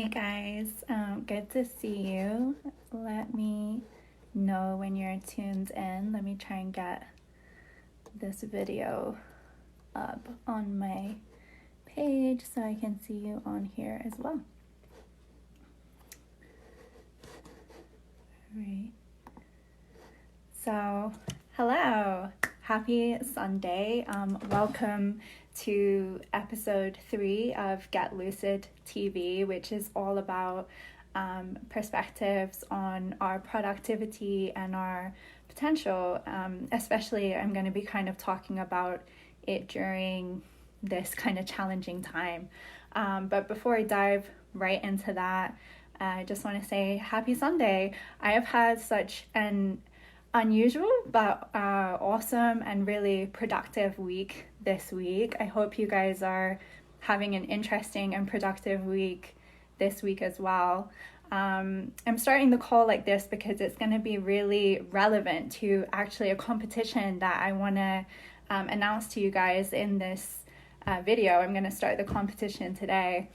Hey guys, good to see you. Let me know when you're tuned in. Let me try and get this video up on my page so I can see you on here as well. All right. So, hello. Happy Sunday. Welcome to episode 3 of Get Lucid TV, which is all about perspectives on our productivity and our potential. Especially, I'm going to be kind of talking about it during this kind of challenging time. But before I dive right into that, I just want to say happy Sunday. I have had such an unusual but awesome and really productive week this week. I hope you guys are having an interesting and productive week this week as well. I'm starting the call like this because it's going to be really relevant to actually a competition that I want to announce to you guys in this video. I'm going to start the competition today,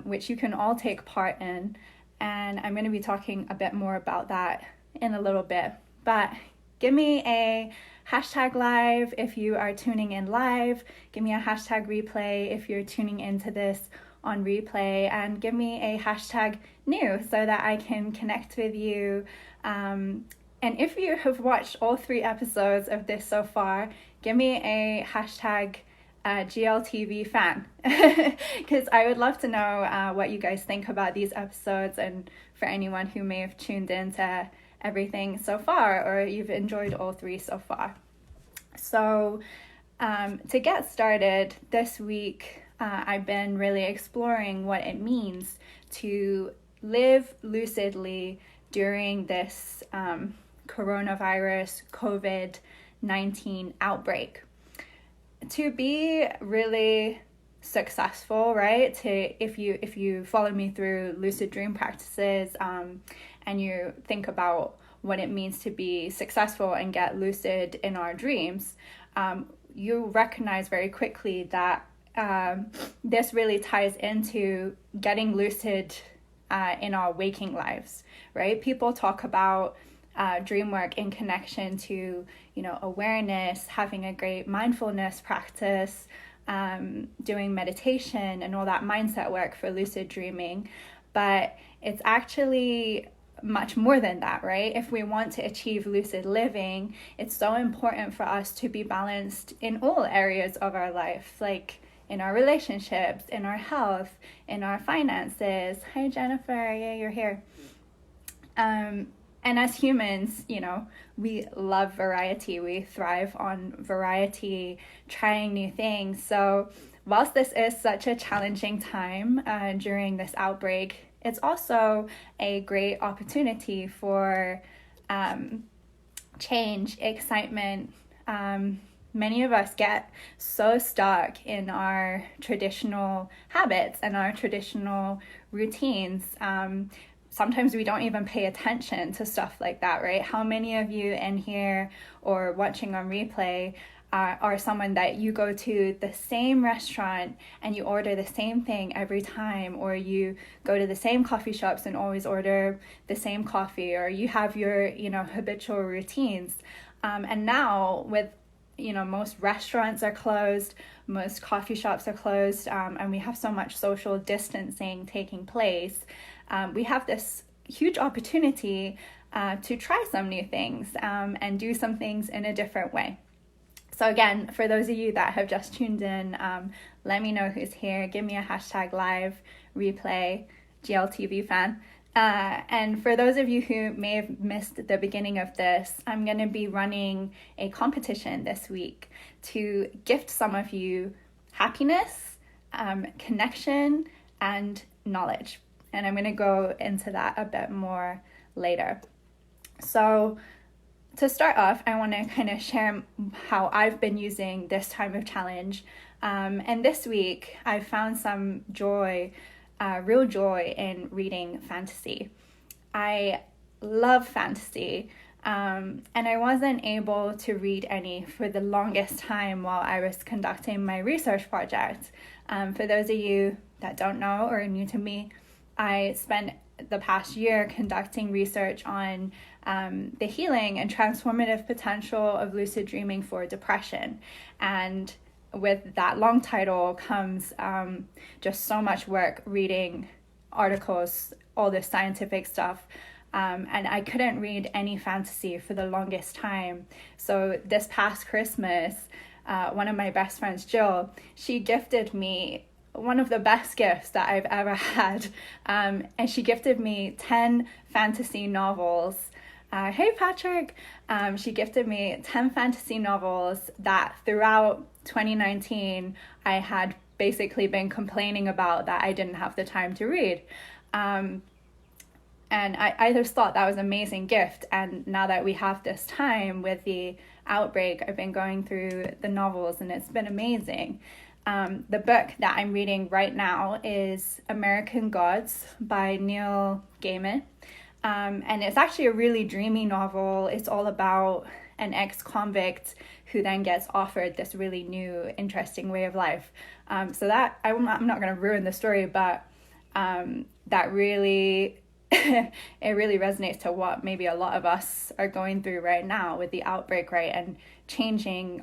which you can all take part in, and I'm going to be talking a bit more about that in a little bit. But give me a hashtag live if you are tuning in live. Give me a hashtag replay if you're tuning into this on replay. And give me a hashtag new so that I can connect with you. And if you have watched all 3 episodes of this so far, give me a hashtag GLTV fan. Because I would love to know what you guys think about these episodes, and for anyone who may have tuned in to everything so far, or you've enjoyed all 3 so far. So to get started, this week I've been really exploring what it means to live lucidly during this coronavirus COVID-19 outbreak. To be really successful, right? If you follow me through lucid dream practices, and you think about what it means to be successful and get lucid in our dreams, you recognize very quickly that this really ties into getting lucid in our waking lives, right? People talk about dream work in connection to, awareness, having a great mindfulness practice, doing meditation and all that mindset work for lucid dreaming. But it's actually much more than that, right? If we want to achieve lucid living, it's so important for us to be balanced in all areas of our life, like in our relationships, in our health, in our finances. Hi, Jennifer. Yeah, you're here. And as humans, we love variety. We thrive on variety, trying new things. So whilst this is such a challenging time during this outbreak, it's also a great opportunity for change, excitement. Many of us get so stuck in our traditional habits and our traditional routines. Sometimes we don't even pay attention to stuff like that, right? How many of you in here or watching on replay are someone that you go to the same restaurant and you order the same thing every time, or you go to the same coffee shops and always order the same coffee, or you have your habitual routines, and now with most restaurants are closed, most coffee shops are closed, and we have so much social distancing taking place, we have this huge opportunity to try some new things and do some things in a different way. So again, for those of you that have just tuned in, let me know who's here. Give me a hashtag live, replay, GLTV fan. And for those of you who may have missed the beginning of this, I'm going to be running a competition this week to gift some of you happiness, connection, and knowledge. And I'm going to go into that a bit more later. So to start off, I want to kind of share how I've been using this time of challenge. And this week, I found some joy, real joy in reading fantasy. I love fantasy, and I wasn't able to read any for the longest time while I was conducting my research project. For those of you that don't know or are new to me, I spent the past year conducting research on the healing and transformative potential of lucid dreaming for depression. And with that long title comes just so much work reading articles, all this scientific stuff. And I couldn't read any fantasy for the longest time. So this past Christmas, one of my best friends, Jill, she gifted me one of the best gifts that I've ever had. And she gifted me 10 fantasy novels. Hey, Patrick. She gifted me 10 fantasy novels that throughout 2019, I had basically been complaining about that I didn't have the time to read. And I just thought that was an amazing gift. And now that we have this time with the outbreak, I've been going through the novels and it's been amazing. The book that I'm reading right now is American Gods by Neil Gaiman. And it's actually a really dreamy novel. It's all about an ex-convict who then gets offered this really new, interesting way of life. So that, I'm not going to ruin the story, but that really, it really resonates to what maybe a lot of us are going through right now with the outbreak, right? And changing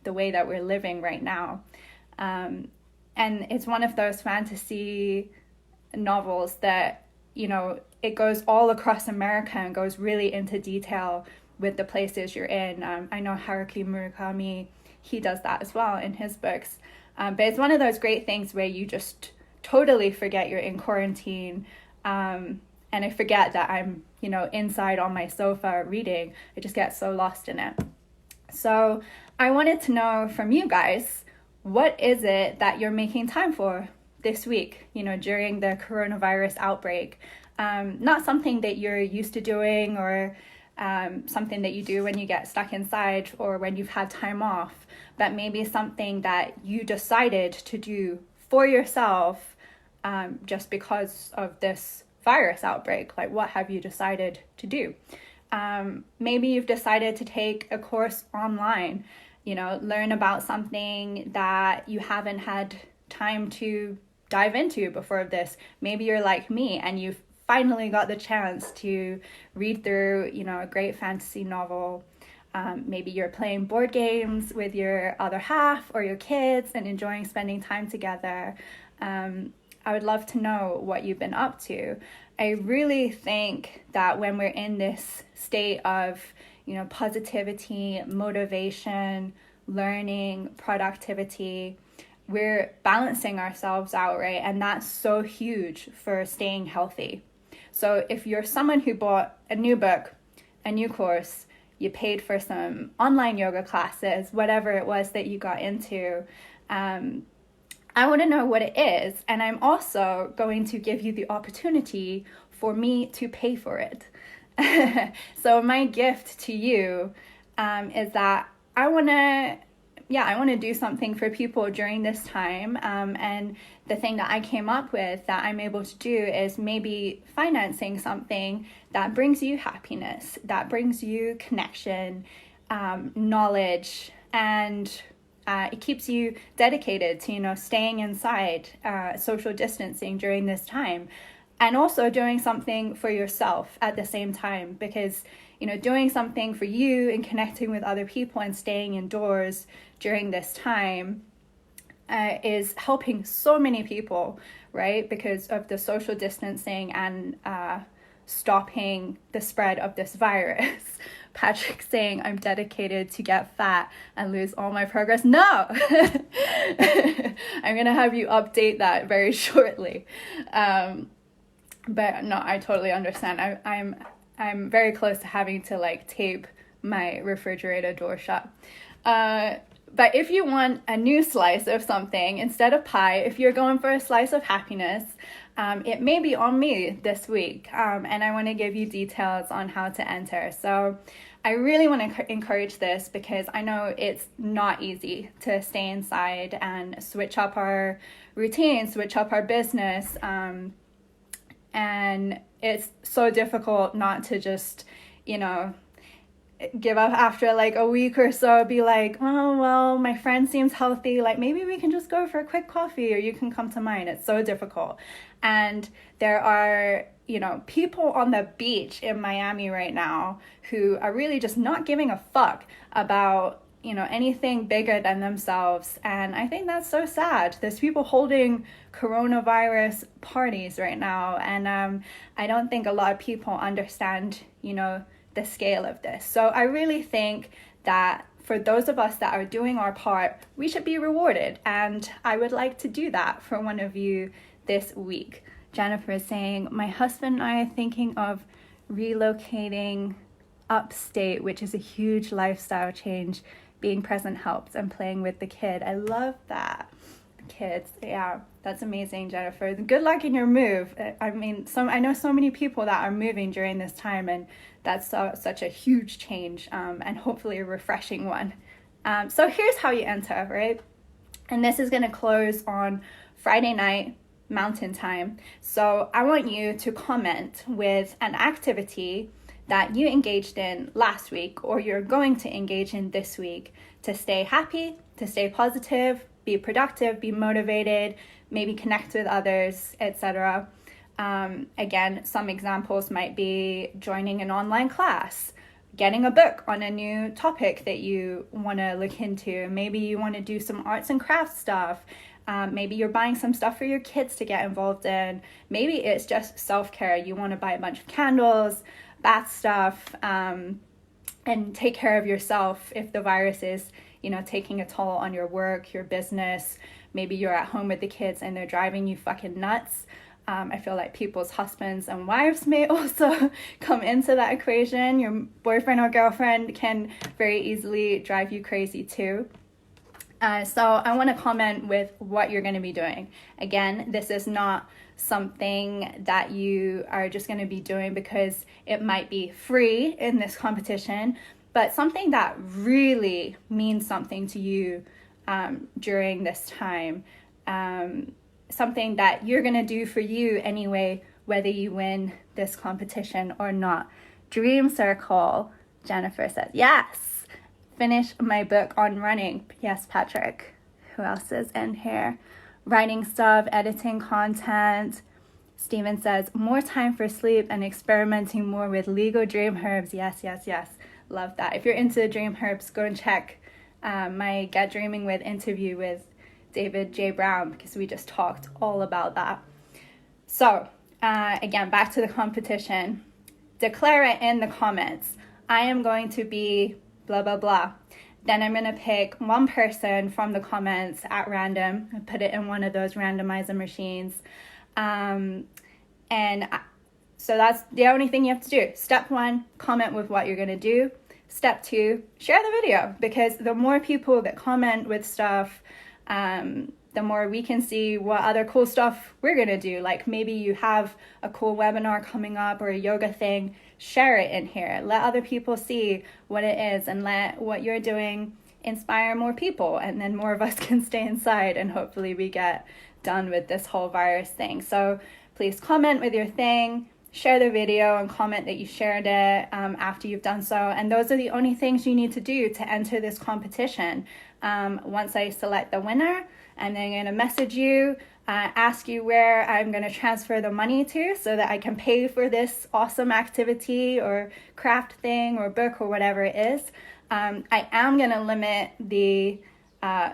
the way that we're living right now. And it's one of those fantasy novels that, you know, it goes all across America and goes really into detail with the places you're in. I know Haruki Murakami, he does that as well in his books. But it's one of those great things where you just totally forget you're in quarantine. And I forget that I'm, you know, inside on my sofa reading. I just get so lost in it. So I wanted to know from you guys, what is it that you're making time for this week, you know, during the coronavirus outbreak? Not something that you're used to doing or something that you do when you get stuck inside or when you've had time off, but maybe something that you decided to do for yourself just because of this virus outbreak. Like, what have you decided to do? Maybe you've decided to take a course online, you know, learn about something that you haven't had time to dive into before this. Maybe you're like me and you've finally got the chance to read through, you know, a great fantasy novel. Maybe you're playing board games with your other half or your kids and enjoying spending time together. I would love to know what you've been up to. I really think that when we're in this state of, you know, positivity, motivation, learning, productivity, we're balancing ourselves out, right? And that's so huge for staying healthy. So if you're someone who bought a new book, a new course, you paid for some online yoga classes, whatever it was that you got into, I want to know what it is. And I'm also going to give you the opportunity for me to pay for it. So my gift to you is that I want to do something for people during this time. And the thing that I came up with that I'm able to do is maybe financing something that brings you happiness, that brings you connection, knowledge, and it keeps you dedicated to, you know, staying inside, social distancing during this time, and also doing something for yourself at the same time, because, you know, doing something for you and connecting with other people and staying indoors during this time is helping so many people, right? Because of the social distancing and stopping the spread of this virus. Patrick saying I'm dedicated to get fat and lose all my progress. No! I'm gonna have you update that very shortly. But no, I totally understand. I'm very close to having to like tape my refrigerator door shut. But if you want a new slice of something instead of pie, if you're going for a slice of happiness, it may be on me this week. And I want to give you details on how to enter. So I really want to encourage this because I know it's not easy to stay inside and switch up our routine, switch up our business. And it's so difficult not to just, you know, give up after like a week or so, be like, oh, well, my friend seems healthy. Like, maybe we can just go for a quick coffee, or you can come to mine. It's so difficult. And there are, people on the beach in Miami right now who are really just not giving a fuck about, anything bigger than themselves. And I think that's so sad. There's people holding coronavirus parties right now. And I don't think a lot of people understand, the scale of this. So I really think that for those of us that are doing our part, we should be rewarded. And I would like to do that for one of you this week. Jennifer is saying, my husband and I are thinking of relocating upstate, which is a huge lifestyle change. Being present helps, and playing with the kid. I love that. Kids, yeah, that's amazing, Jennifer. Good luck in your move. I mean, I know so many people that are moving during this time, and that's such a huge change, and hopefully a refreshing one. So here's how you enter, right? And this is going to close on Friday night Mountain Time. So I want you to comment with an activity that you engaged in last week, or you're going to engage in this week, to stay happy, to stay positive, be productive, be motivated, maybe connect with others, etc. Again, some examples might be joining an online class, getting a book on a new topic that you want to look into. Maybe you want to do some arts and crafts stuff. Maybe you're buying some stuff for your kids to get involved in. Maybe it's just self-care. You want to buy a bunch of candles, bath stuff, and take care of yourself if the virus is, taking a toll on your work, your business. Maybe you're at home with the kids and they're driving you fucking nuts. I feel like people's husbands and wives may also come into that equation. Your boyfriend or girlfriend can very easily drive you crazy too. So I want to comment with what you're going to be doing. Again, this is not something that you are just going to be doing because it might be free in this competition, but something that really means something to you during this time. Something that you're going to do for you anyway, whether you win this competition or not. Dream Circle, Jennifer says, yes. Finish my book on running. Yes, Patrick. Who else is in here? Writing stuff, editing content. Steven says, more time for sleep and experimenting more with legal dream herbs. Yes, yes, yes. Love that. If you're into dream herbs, go and check my Get Dreaming With interview with David J. Brown, because we just talked all about that. So, again, back to the competition. Declare it in the comments. I am going to be blah, blah, blah. Then I'm going to pick one person from the comments at random and put it in one of those randomizer machines. So that's the only thing you have to do. Step 1, comment with what you're going to do. Step 2, share the video, because the more people that comment with stuff, the more we can see what other cool stuff we're going to do. Like maybe you have a cool webinar coming up or a yoga thing. Share it in here. Let other people see what it is, and let what you're doing inspire more people. And then more of us can stay inside, and hopefully we get done with this whole virus thing. So please comment with your thing, share the video, and comment that you shared it after you've done so. And those are the only things you need to do to enter this competition. Once I select the winner, I'm then going to message you, ask you where I'm going to transfer the money to so that I can pay for this awesome activity or craft thing or book or whatever it is. I am going to limit the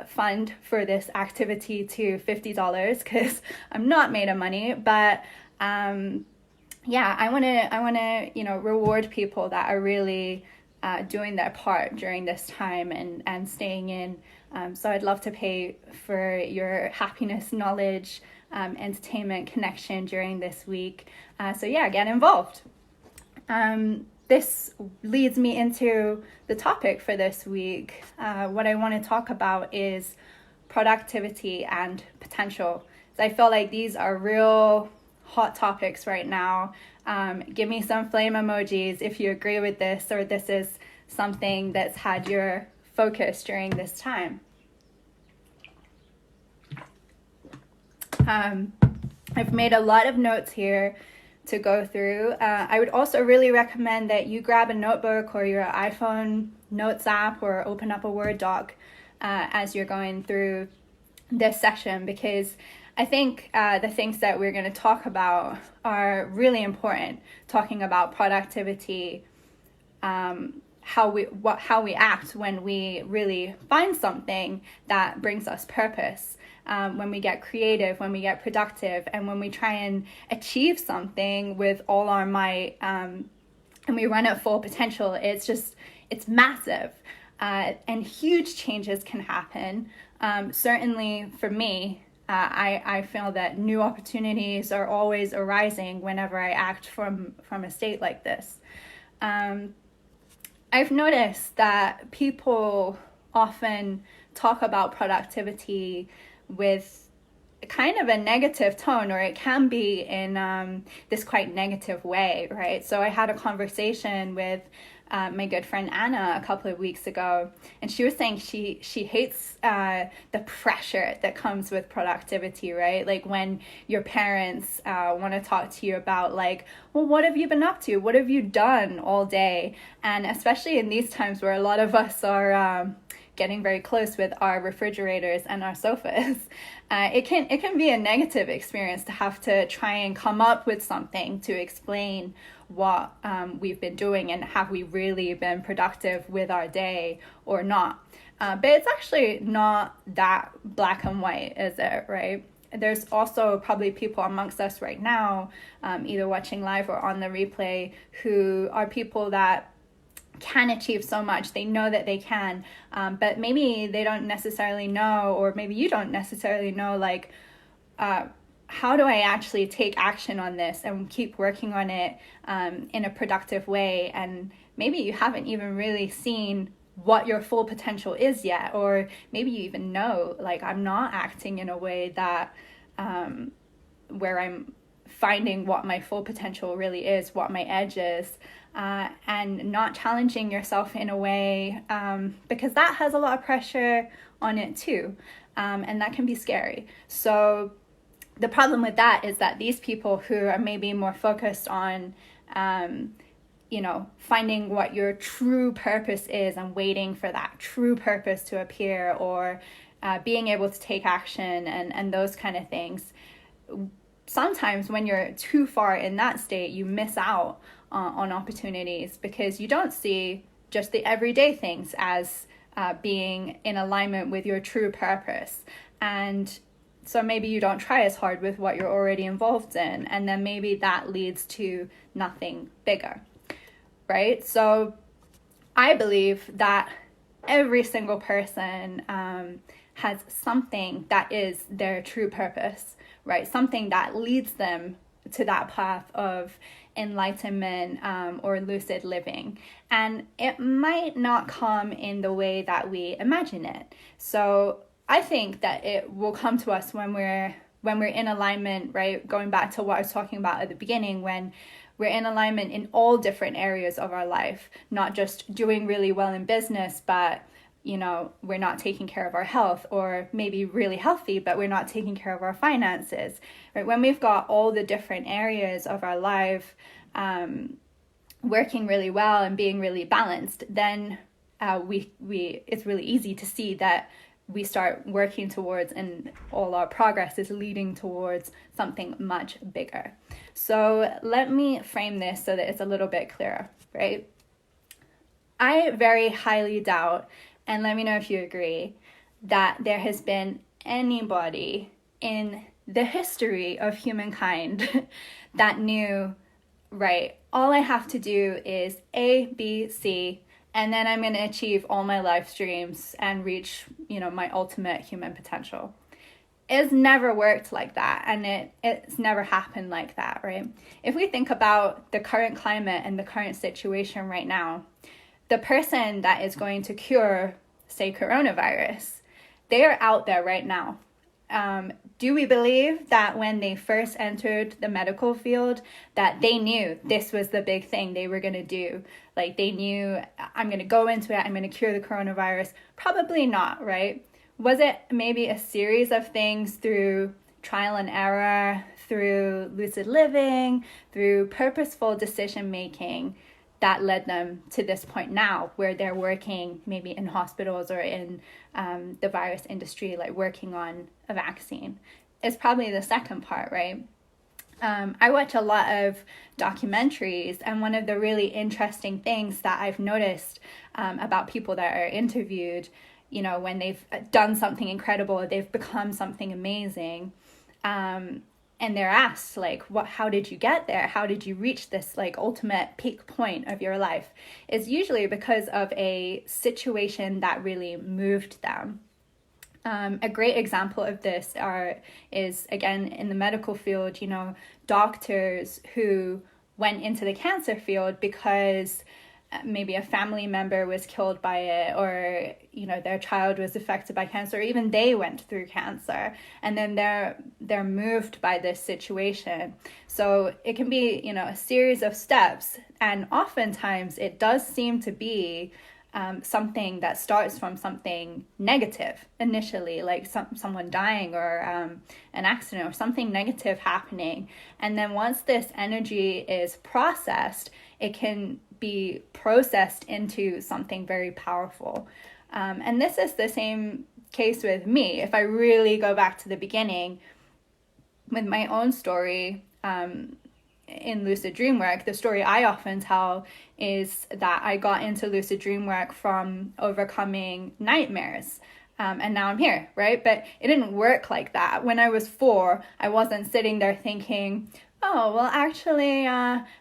fund for this activity to $50 because I'm not made of money, but yeah, I want to reward people that are really doing their part during this time and staying in. So I'd love to pay for your happiness, knowledge, entertainment, connection during this week. So yeah, get involved. This leads me into the topic for this week. What I want to talk about is productivity and potential. So I feel like these are real hot topics right now. Give me some flame emojis if you agree with this, or this is something that's had your focus during this time. I've made a lot of notes here to go through. I would also really recommend that you grab a notebook or your iPhone notes app or open up a Word doc as you're going through this session, because I think the things that we're going to talk about are really important. Talking about productivity, how we act when we really find something that brings us purpose, when we get creative, when we get productive, and when we try and achieve something with all our might, and we run at full potential. It's massive, and huge changes can happen. Certainly for me, I feel that new opportunities are always arising whenever I act from a state like this. I've noticed that people often talk about productivity with kind of a negative tone, or it can be in this quite negative way, right? So I had a conversation with my good friend Anna a couple of weeks ago, and she was saying she hates the pressure that comes with productivity, right? Like when your parents want to talk to you about like, well, what have you been up to? What have you done all day? And especially in these times where a lot of us are getting very close with our refrigerators and our sofas, it can be a negative experience to have to try and come up with something to explain what we've been doing and have we really been productive with our day or not. But it's actually not that black and white, is it, right? There's also probably people amongst us right now, either watching live or on the replay, who are people that can achieve so much. They know that they can, but maybe they don't necessarily know, or maybe you don't necessarily know, like, how do I actually take action on this and keep working on it in a productive way? And maybe you haven't even really seen what your full potential is yet, or maybe you even know, like, I'm not acting in a way that where I'm finding what my full potential really is, what my edge is, and not challenging yourself in a way, because that has a lot of pressure on it too, and that can be scary. So the problem with that is that these people who are maybe more focused on, finding what your true purpose is and waiting for that true purpose to appear, or being able to take action and those kind of things. Sometimes when you're too far in that state, you miss out on opportunities because you don't see just the everyday things as being in alignment with your true purpose. And so maybe you don't try as hard with what you're already involved in, and then maybe that leads to nothing bigger, right? So I believe that every single person has something that is their true purpose, right? Something that leads them to that path of enlightenment or lucid living. And it might not come in the way that we imagine it. So I think that it will come to us when we're in alignment, right? Going back to what I was talking about at the beginning, when we're in alignment in all different areas of our life, not just doing really well in business, but we're not taking care of our health, or maybe really healthy, but we're not taking care of our finances, right? When we've got all the different areas of our life working really well and being really balanced, then it's really easy to see that we start working towards, and all our progress is leading towards something much bigger. So let me frame this so that it's a little bit clearer, right? I very highly doubt, and let me know if you agree, that there has been anybody in the history of humankind that knew, right, all I have to do is A, B, C, and then I'm going to achieve all my life dreams and reach, my ultimate human potential. It's never worked like that, and it's never happened like that, right? If we think about the current climate and the current situation right now, the person that is going to cure, say, coronavirus, they are out there right now. Do we believe that when they first entered the medical field that they knew this was the big thing they were going to do? Like, they knew, I'm going to go into it, I'm going to cure the coronavirus? Probably not, right? Was it maybe a series of things through trial and error, through lucid living, through purposeful decision making, that led them to this point now where they're working maybe in hospitals or in the virus industry, like working on a vaccine. It's probably the second part, right? I watch a lot of documentaries, and one of the really interesting things that I've noticed about people that are interviewed, you know, when they've done something incredible, they've become something amazing, and they're asked, like, how did you get there? How did you reach this, like, ultimate peak point of your life? It's usually because of a situation that really moved them. A great example of this is, again, in the medical field, you know, doctors who went into the cancer field because maybe a family member was killed by it, or, you know, their child was affected by cancer, or even they went through cancer, and then they're moved by this situation. So it can be, you know, a series of steps, and oftentimes it does seem to be something that starts from something negative initially, like someone dying or an accident or something negative happening. And then once this energy is processed, it can be processed into something very powerful. And this is the same case with me. If I really go back to the beginning with my own story, in lucid dream work, the story I often tell is that I got into lucid dream work from overcoming nightmares. And now I'm here, right? But it didn't work like that. When I was 4, I wasn't sitting there thinking, oh, well, actually,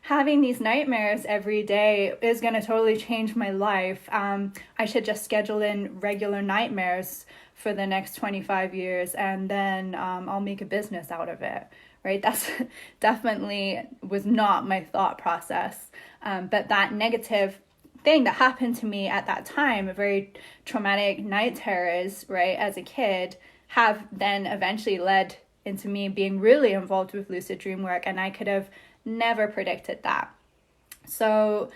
having these nightmares every day is going to totally change my life. I should just schedule in regular nightmares for the next 25 years, and then I'll make a business out of it. Right? That's definitely was not my thought process. But that negative thing that happened to me at that time, a very traumatic night terrors, right, as a kid, have then eventually led into me being really involved with lucid dream work, and I could have never predicted that. So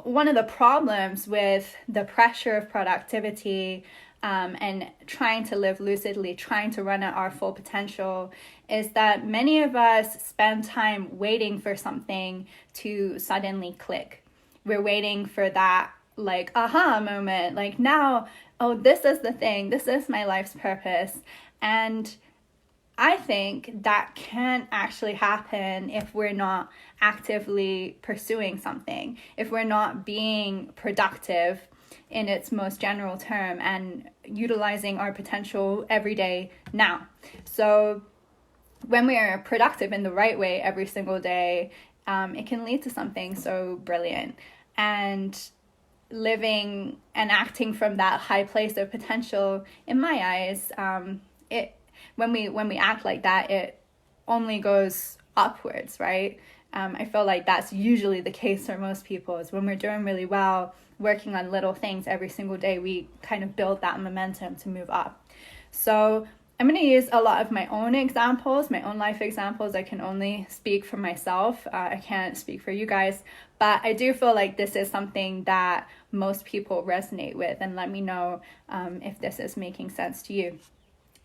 one of the problems with the pressure of productivity and trying to live lucidly, trying to run at our full potential, is that many of us spend time waiting for something to suddenly click. We're waiting for that, like, aha moment, like, now, oh, this is the thing, this is my life's purpose. And I think that can't actually happen if we're not actively pursuing something, if we're not being productive in its most general term and utilizing our potential every day now. So when we are productive in the right way every single day, it can lead to something so brilliant. And living and acting from that high place of potential, in my eyes, when we act like that, it only goes upwards, right? I feel like that's usually the case for most people, is when we're doing really well, working on little things every single day, we kind of build that momentum to move up. So I'm going to use a lot of my own examples, my own life examples. I can only speak for myself. I can't speak for you guys, but I do feel like this is something that most people resonate with, and let me know if this is making sense to you.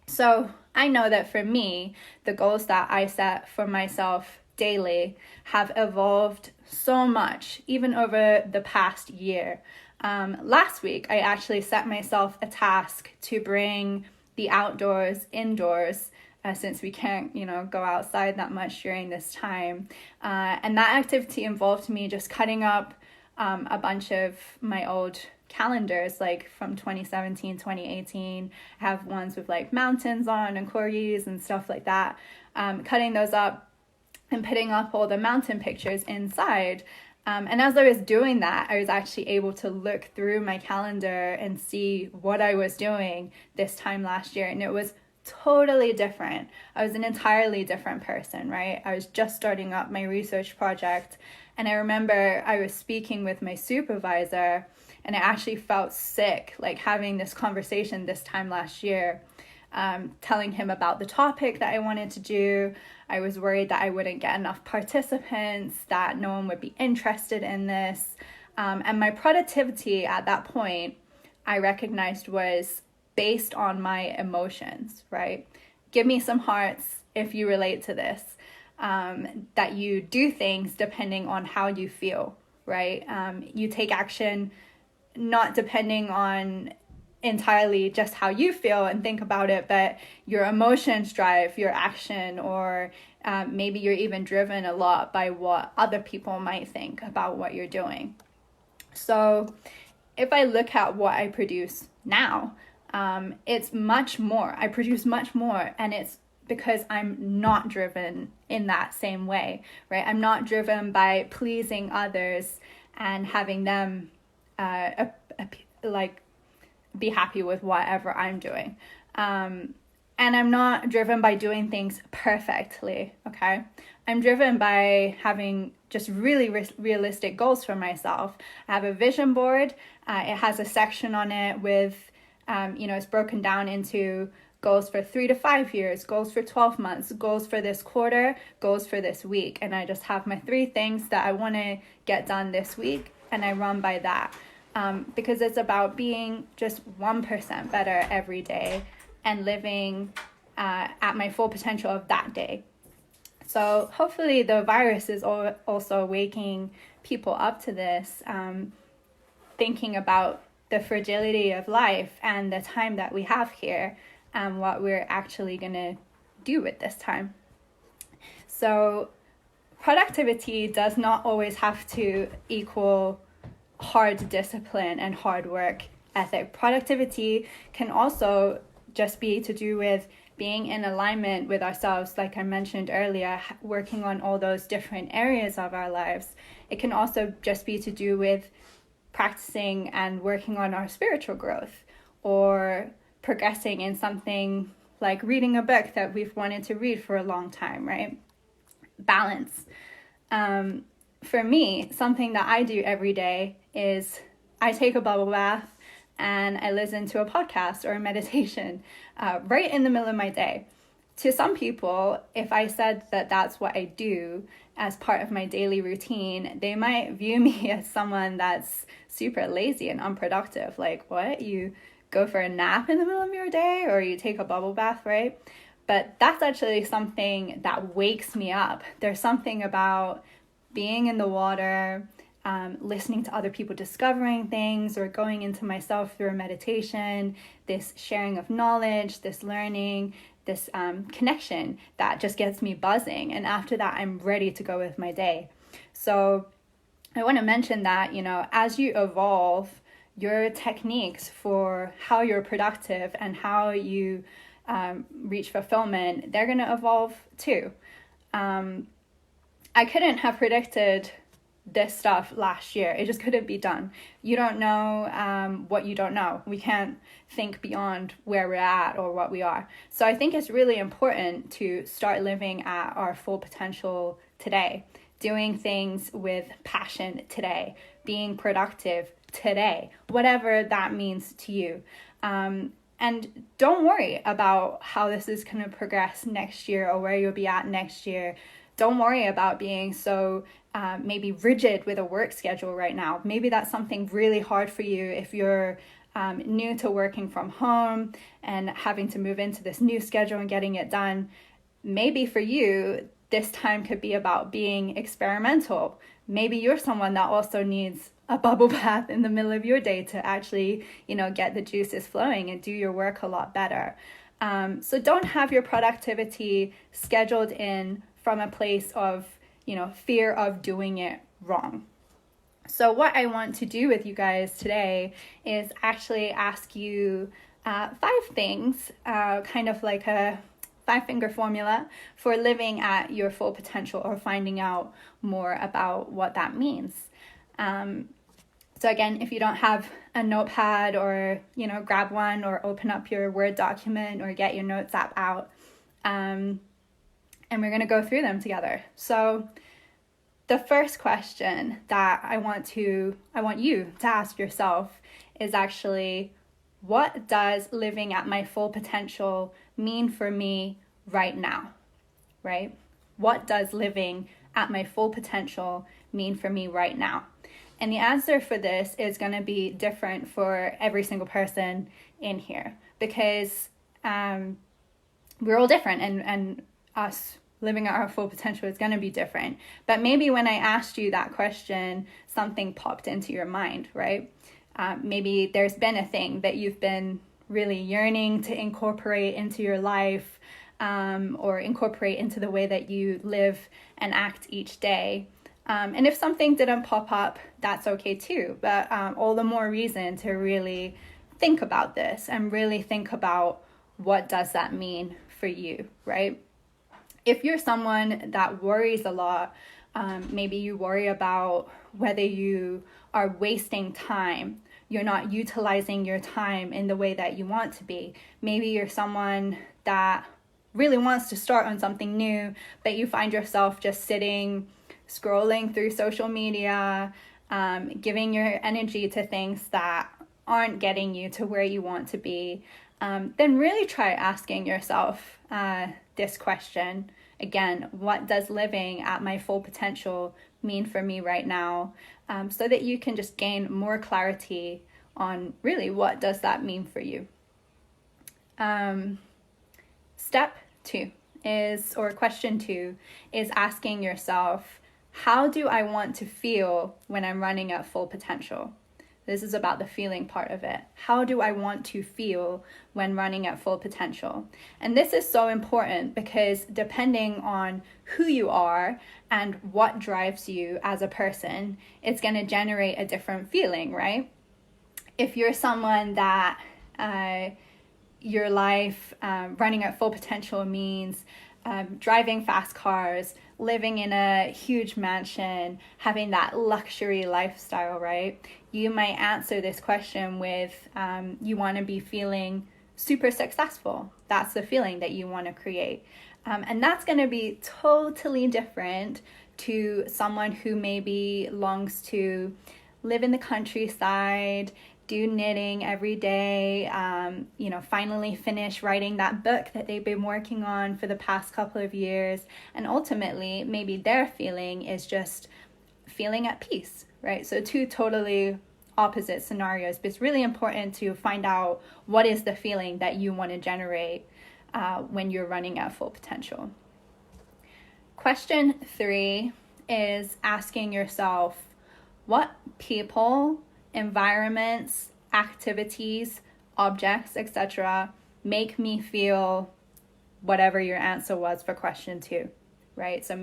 So I know that for me, the goals that I set for myself daily have evolved so much, even over the past year. Last week, I actually set myself a task to bring the outdoors indoors, since we can't, go outside that much during this time. And that activity involved me just cutting up a bunch of my old calendars, like from 2017, 2018. I have ones with like mountains on and corgis and stuff like that. Cutting those up and putting up all the mountain pictures inside. And as I was doing that, I was actually able to look through my calendar and see what I was doing this time last year. And it was totally different. I was an entirely different person, right? I was just starting up my research project. And I remember I was speaking with my supervisor, and I actually felt sick, like having this conversation this time last year, telling him about the topic that I wanted to do. I was worried that I wouldn't get enough participants, that no one would be interested in this. And my productivity at that point, I recognized, was based on my emotions, right? Give me some hearts if you relate to this. that you do things depending on how you feel, right? You take action not depending on entirely just how you feel and think about it, but your emotions drive your action, or maybe you're even driven a lot by what other people might think about what you're doing. So if I look at what I produce now, it's much more. I produce much more, and it's because I'm not driven in that same way, right? I'm not driven by pleasing others and having them be happy with whatever I'm doing. And I'm not driven by doing things perfectly, okay? I'm driven by having just really realistic goals for myself. I have a vision board. It has a section on it with, it's broken down into goals for 3 to 5 years, goals for 12 months, goals for this quarter, goals for this week. And I just have my 3 things that I want to get done this week, and I run by that. Because it's about being just 1% better every day and living at my full potential of that day. So hopefully the virus is also waking people up to this, thinking about the fragility of life and the time that we have here and what we're actually going to do with this time. So productivity does not always have to equal hard discipline and hard work ethic. Productivity can also just be to do with being in alignment with ourselves, like I mentioned earlier, working on all those different areas of our lives. It can also just be to do with practicing and working on our spiritual growth, or progressing in something like reading a book that we've wanted to read for a long time, right? Balance. For me, something that I do every day is I take a bubble bath and I listen to a podcast or a meditation right in the middle of my day. To some people, if I said that that's what I do as part of my daily routine, they might view me as someone that's super lazy and unproductive. Like, what? You go for a nap in the middle of your day, or you take a bubble bath, right? But that's actually something that wakes me up. There's something about being in the water, listening to other people discovering things, or going into myself through a meditation, this sharing of knowledge, this learning, this connection that just gets me buzzing. And after that, I'm ready to go with my day. So I want to mention that, as you evolve your techniques for how you're productive and how you reach fulfillment, they're going to evolve too. I couldn't have predicted this stuff last year. It just couldn't be done. You don't know what you don't know. We can't think beyond where we're at or what we are. So I think it's really important to start living at our full potential today, doing things with passion today, being productive today, whatever that means to you. And don't worry about how this is going to progress next year or where you'll be at next year. Don't worry about being so maybe rigid with a work schedule right now. Maybe that's something really hard for you if you're new to working from home and having to move into this new schedule and getting it done. Maybe for you, this time could be about being experimental. Maybe you're someone that also needs a bubble bath in the middle of your day to actually, get the juices flowing and do your work a lot better. So don't have your productivity scheduled in from a place of, fear of doing it wrong. So what I want to do with you guys today is actually ask you 5 things, kind of like a 5-finger formula for living at your full potential, or finding out more about what that means. So again, if you don't have a notepad, or, grab one or open up your Word document or get your notes app out. And we're going to go through them together. So the first question that I want you to ask yourself is actually, what does living at my full potential mean for me right now, right? What does living at my full potential mean for me right now? And the answer for this is going to be different for every single person in here, because we're all different, and us living at our full potential is going to be different. But maybe when I asked you that question, something popped into your mind, right? Maybe there's been a thing that you've been really yearning to incorporate into your life, or incorporate into the way that you live and act each day. And if something didn't pop up, that's okay too. But all the more reason to really think about this and really think about what does that mean for you, right? If you're someone that worries a lot, maybe you worry about whether you are wasting time, you're not utilizing your time in the way that you want to be. Maybe you're someone that really wants to start on something new, but you find yourself just sitting, scrolling through social media, giving your energy to things that aren't getting you to where you want to be, then really try asking yourself this question. Again, what does living at my full potential mean for me right now? So that you can just gain more clarity on really what does that mean for you. Step 2 is, or question 2 is asking yourself, how do I want to feel when I'm running at full potential? This is about the feeling part of it. How do I want to feel when running at full potential? And this is so important because depending on who you are and what drives you as a person, it's going to generate a different feeling, right? If you're someone that your life running at full potential means driving fast cars, living in a huge mansion, having that luxury lifestyle, right? You might answer this question with you want to be feeling super successful. That's the feeling that you want to create. And that's going to be totally different to someone who maybe longs to live in the countryside, do knitting every day, finally finish writing that book that they've been working on for the past couple of years. And ultimately, maybe their feeling is just feeling at peace, right? So 2 totally opposite scenarios, but it's really important to find out what is the feeling that you want to generate when you're running at full potential. Question 3 is asking yourself, what people, environments, activities, objects, etc. make me feel whatever your answer was for question 2, right? So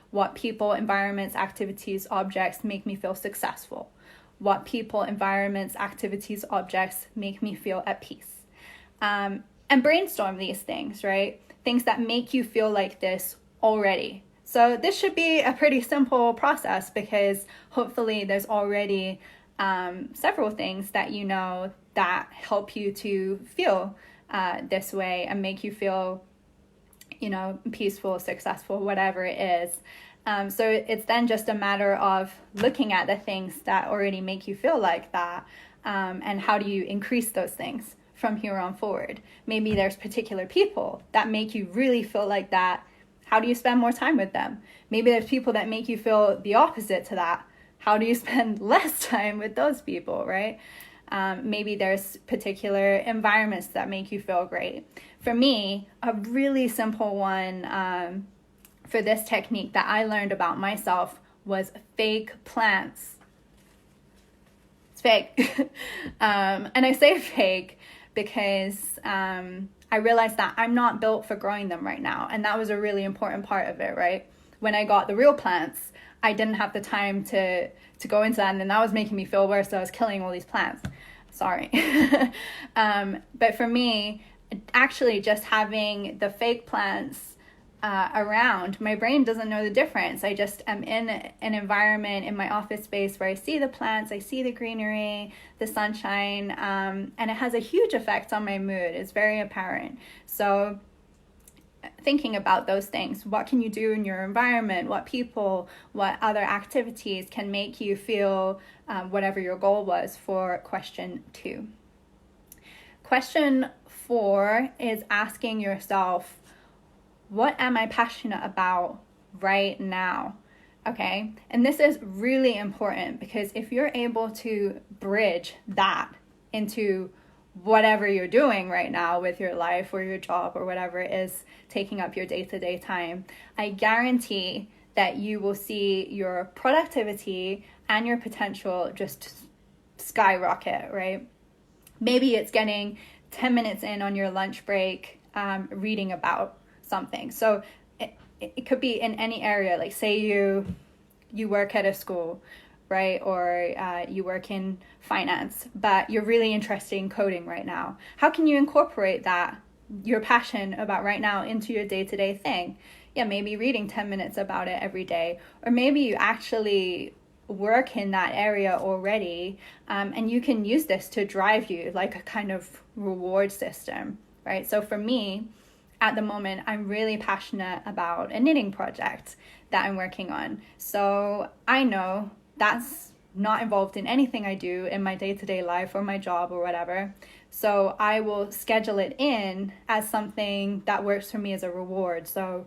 what people, environments, activities, objects make me feel successful? What people, environments, activities, objects make me feel at peace? And brainstorm these things, right? Things that make you feel like this already. So this should be a pretty simple process because hopefully there's already several things that you know that help you to feel this way and make you feel, peaceful, successful, whatever it is. So it's then just a matter of looking at the things that already make you feel like that, and how do you increase those things from here on forward. Maybe there's particular people that make you really feel like that. How do you spend more time with them? Maybe there's people that make you feel the opposite to that. How do you spend less time with those people, right? Maybe there's particular environments that make you feel great. For me, a really simple one for this technique that I learned about myself was fake plants. It's fake. And I say fake because I realized that I'm not built for growing them right now. And that was a really important part of it, right? When I got the real plants, I didn't have the time to go into that, and then that was making me feel worse, so I was killing all these plants. Sorry. But for me, actually just having the fake plants around, my brain doesn't know the difference. I just am in an environment in my office space where I see the plants, I see the greenery, the sunshine, and it has a huge effect on my mood. It's very apparent. So thinking about those things, what can you do in your environment, what people, what other activities can make you feel whatever your goal was for question 2. Question 4 is asking yourself, what am I passionate about right now? Okay, and this is really important because if you're able to bridge that into whatever you're doing right now with your life or your job or whatever is taking up your day-to-day time, I guarantee that you will see your productivity and your potential just skyrocket, right? Maybe it's getting 10 minutes in on your lunch break, reading about something. So it could be in any area. Like say you work at a school, right? Or you work in finance, but you're really interested in coding right now. How can you incorporate that, your passion about right now, into your day-to-day thing? Yeah, maybe reading 10 minutes about it every day. Or maybe you actually work in that area already, and you can use this to drive you, like a kind of reward system, right? So for me, at the moment, I'm really passionate about a knitting project that I'm working on. So I know that's not involved in anything I do in my day-to-day life or my job or whatever. So I will schedule it in as something that works for me as a reward. So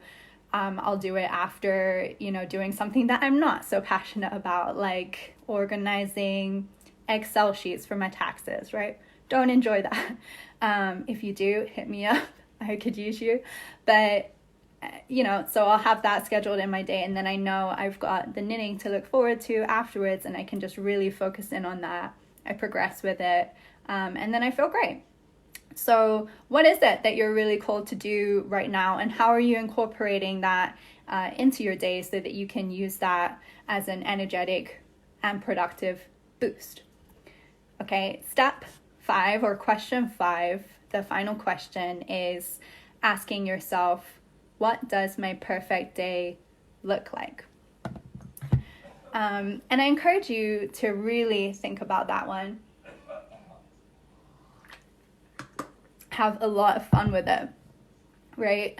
I'll do it after, doing something that I'm not so passionate about, like organizing Excel sheets for my taxes, right? Don't enjoy that. If you do, hit me up. I could use you. But so I'll have that scheduled in my day, and then I know I've got the knitting to look forward to afterwards, and I can just really focus in on that. I progress with it, and then I feel great. So what is it that you're really called to do right now, and how are you incorporating that into your day so that you can use that as an energetic and productive boost? Okay, step 5, or question 5, the final question, is asking yourself, what does my perfect day look like? And I encourage you to really think about that one. Have a lot of fun with it, right?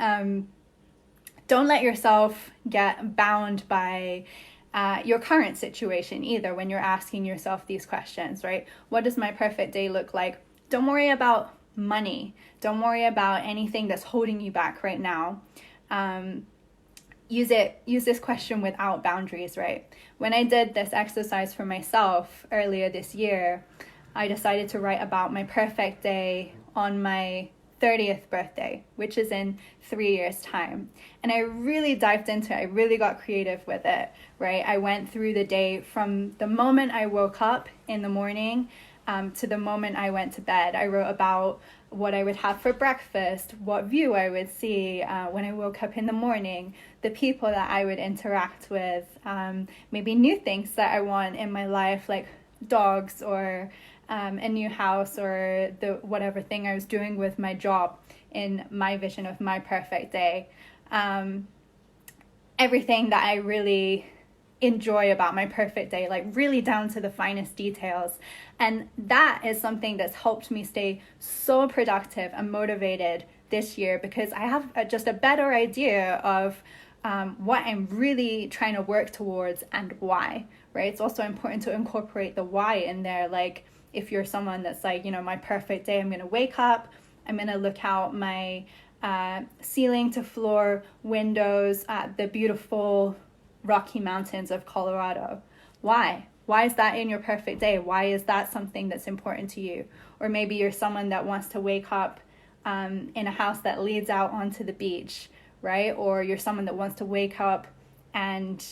Don't let yourself get bound by your current situation either when you're asking yourself these questions, right? What does my perfect day look like? Don't worry about money. Don't worry about anything that's holding you back right now. Use this question without boundaries, right? When I did this exercise for myself earlier this year, I decided to write about my perfect day on my 30th birthday, which is in 3 years' time. And I really dived into it. I really got creative with it, right? I went through the day from the moment I woke up in the morning to the moment I went to bed. I wrote about what I would have for breakfast, what view I would see when I woke up in the morning, the people that I would interact with, maybe new things that I want in my life, like dogs or a new house, or the whatever thing I was doing with my job in my vision of my perfect day. Everything that I really enjoy about my perfect day, like really down to the finest details. And that is something that's helped me stay so productive and motivated this year, because I have just a better idea of what I'm really trying to work towards and why, right? It's also important to incorporate the why in there. Like if you're someone that's like, my perfect day, I'm going to wake up, I'm going to look out my ceiling to floor windows at the beautiful Rocky Mountains of Colorado. Why? Why is that in your perfect day? Why is that something that's important to you? Or maybe you're someone that wants to wake up in a house that leads out onto the beach, right? Or you're someone that wants to wake up and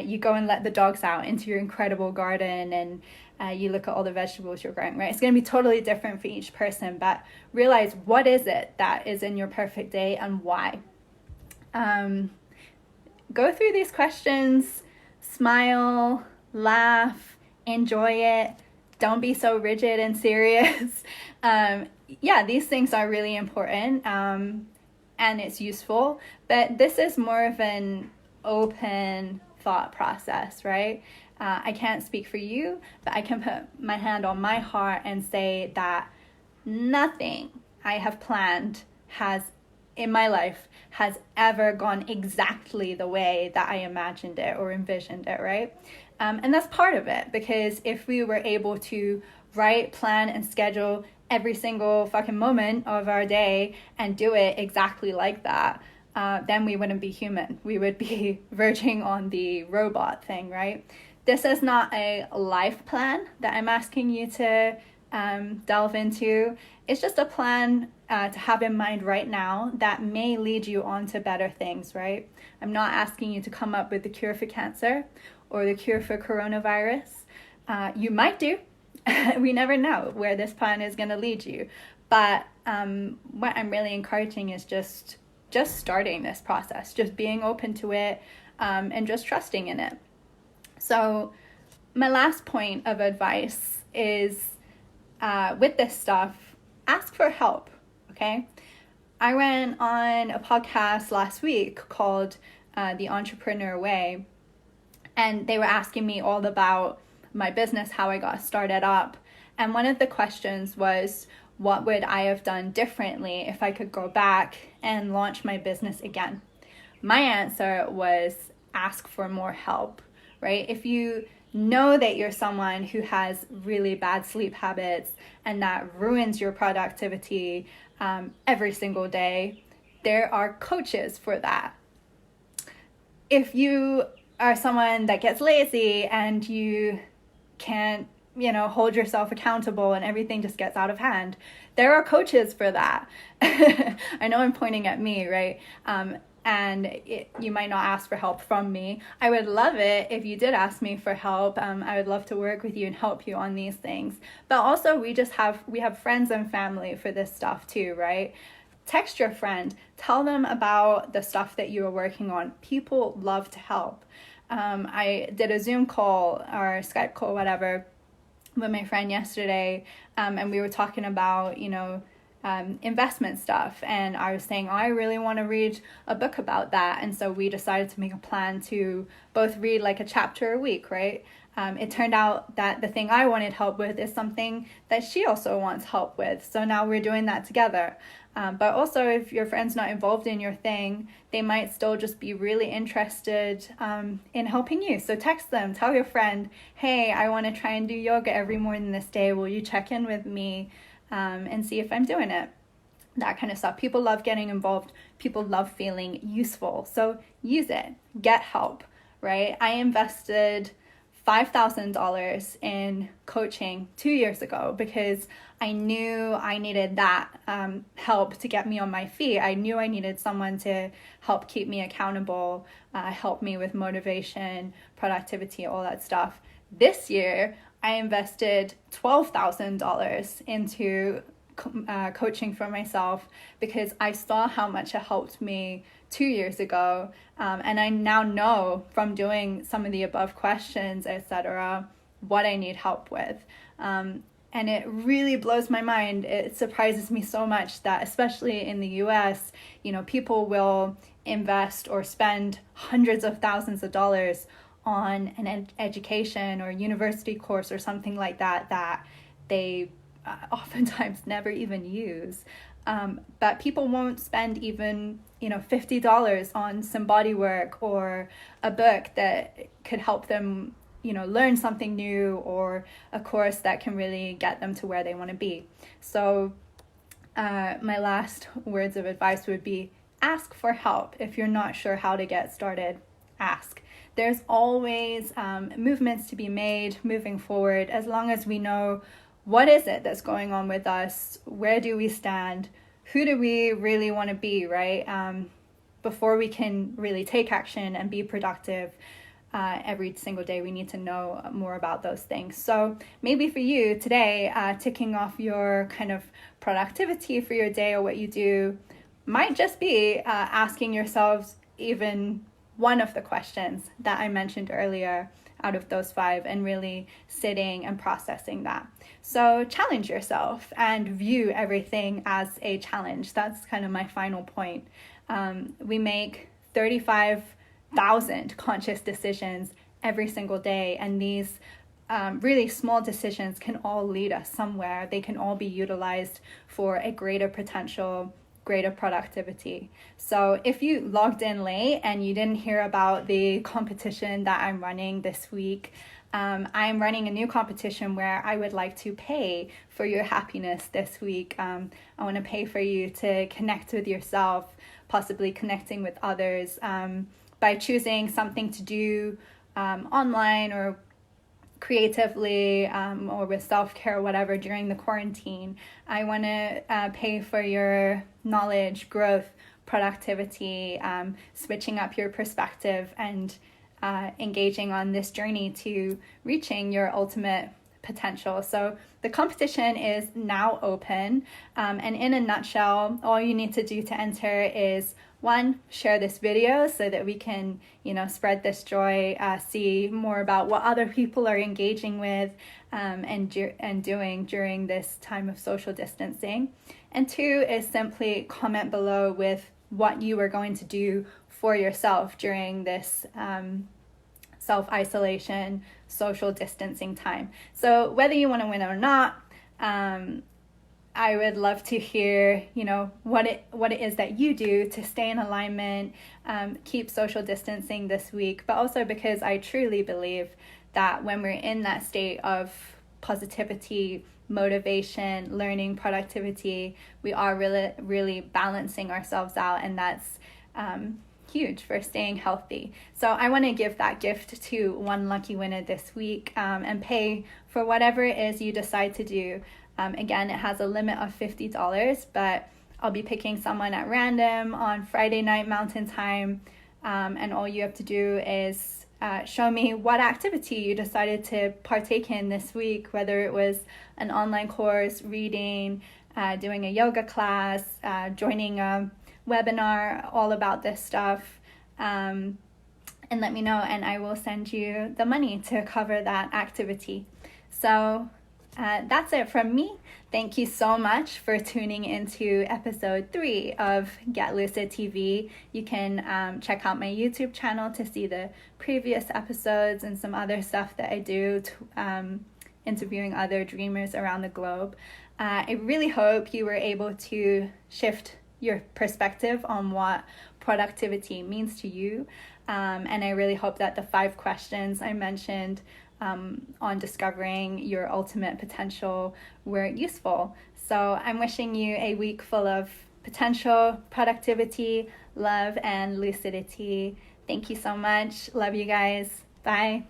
you go and let the dogs out into your incredible garden, and you look at all the vegetables you're growing, right? It's going to be totally different for each person, but realize what is it that is in your perfect day and why. Go through these questions, smile, laugh, enjoy it. Don't be so rigid and serious. These things are really important, and it's useful, but this is more of an open thought process, right? I can't speak for you, but I can put my hand on my heart and say that nothing I have planned in my life has ever gone exactly the way that I imagined it or envisioned it, right? And that's part of it, because if we were able to write, plan, and schedule every single fucking moment of our day and do it exactly like that, then we wouldn't be human. We would be verging on the robot thing, right? This is not a life plan that I'm asking you to delve into is just a plan to have in mind right now that may lead you on to better things, right? I'm not asking you to come up with the cure for cancer or the cure for coronavirus. You might do. We never know where this plan is going to lead you. But what I'm really encouraging is just starting this process, just being open to it, and just trusting in it. So my last point of advice is, with this stuff, ask for help, okay? I went on a podcast last week called The Entrepreneur Way, and they were asking me all about my business, how I got started up. And one of the questions was, what would I have done differently if I could go back and launch my business again? My answer was ask for more help, right? If you know that you're someone who has really bad sleep habits and that ruins your productivity every single day, there are coaches for that. If you are someone that gets lazy and you can't hold yourself accountable and everything just gets out of hand, there are coaches for that. I know I'm pointing at me, right? You might not ask for help from me. I would love it if you did ask me for help. I would love to work with you and help you on these things. But also we have friends and family for this stuff too, right? Text your friend, tell them about the stuff that you are working on. People love to help. I did a Zoom call or Skype call, whatever, with my friend yesterday, and we were talking about, investment stuff, and I was saying, I really want to read a book about that, and so we decided to make a plan to both read like a chapter a week, right? It turned out that the thing I wanted help with is something that she also wants help with, so now we're doing that together. But also, if your friend's not involved in your thing, they might still just be really interested in helping you. So text them, tell your friend, hey, I want to try and do yoga every morning this day. Will you check in with me and see if I'm doing it? That kind of stuff. People love getting involved. People love feeling useful. So use it. Get help, right? I invested $5,000 in coaching 2 years ago because I knew I needed that help to get me on my feet. I knew I needed someone to help keep me accountable, help me with motivation, productivity, all that stuff. This year, I invested $12,000 into coaching for myself because I saw how much it helped me 2 years ago, and I now know from doing some of the above questions, etc., what I need help with, and it really blows my mind. It surprises me so much that, especially in the US, people will invest or spend hundreds of thousands of dollars on an education or university course or something like that they oftentimes never even use. But people won't spend even $50 on some body work or a book that could help them learn something new, or a course that can really get them to where they want to be. So my last words of advice would be ask for help. If you're not sure how to get started, ask. There's always movements to be made moving forward, as long as we know what is it that's going on with us, where do we stand, who do we really want to be, right? Before we can really take action and be productive every single day, we need to know more about those things. So maybe for you today, ticking off your kind of productivity for your day or what you do might just be asking yourselves even one of the questions that I mentioned earlier out of those 5, and really sitting and processing that. So challenge yourself and view everything as a challenge. That's kind of my final point. We make 35,000 conscious decisions every single day, and these really small decisions can all lead us somewhere. They can all be utilized for a greater potential, greater productivity. So if you logged in late and you didn't hear about the competition that I'm running this week, I'm running a new competition where I would like to pay for your happiness this week. I want to pay for you to connect with yourself, possibly connecting with others, by choosing something to do online or creatively or with self-care or whatever during the quarantine. I want to pay for your knowledge, growth, productivity, switching up your perspective, and engaging on this journey to reaching your ultimate potential. So the competition is now open, and in a nutshell, all you need to do to enter is, one, share this video so that we can, spread this joy, see more about what other people are engaging with and doing during this time of social distancing. And two is simply comment below with what you are going to do for yourself during this self-isolation, social distancing time. So whether you want to win or not, I would love to hear, what it is that you do to stay in alignment, keep social distancing this week, but also because I truly believe that when we're in that state of positivity, motivation, learning, productivity, we are really, really balancing ourselves out, and that's huge for staying healthy. So I want to give that gift to one lucky winner this week, and pay for whatever it is you decide to do. Again, it has a limit of $50, but I'll be picking someone at random on Friday night Mountain Time, and all you have to do is show me what activity you decided to partake in this week, whether it was an online course, reading, doing a yoga class, joining a webinar all about this stuff, and let me know, and I will send you the money to cover that activity. So that's it from me. Thank you so much for tuning into episode 3 of Get Lucid TV. You can check out my YouTube channel to see the previous episodes and some other stuff that I do, interviewing other dreamers around the globe. I really hope you were able to shift your perspective on what productivity means to you. And I really hope that the 5 questions I mentioned on discovering your ultimate potential were useful. So I'm wishing you a week full of potential, productivity, love, and lucidity. Thank you so much. Love you guys. Bye.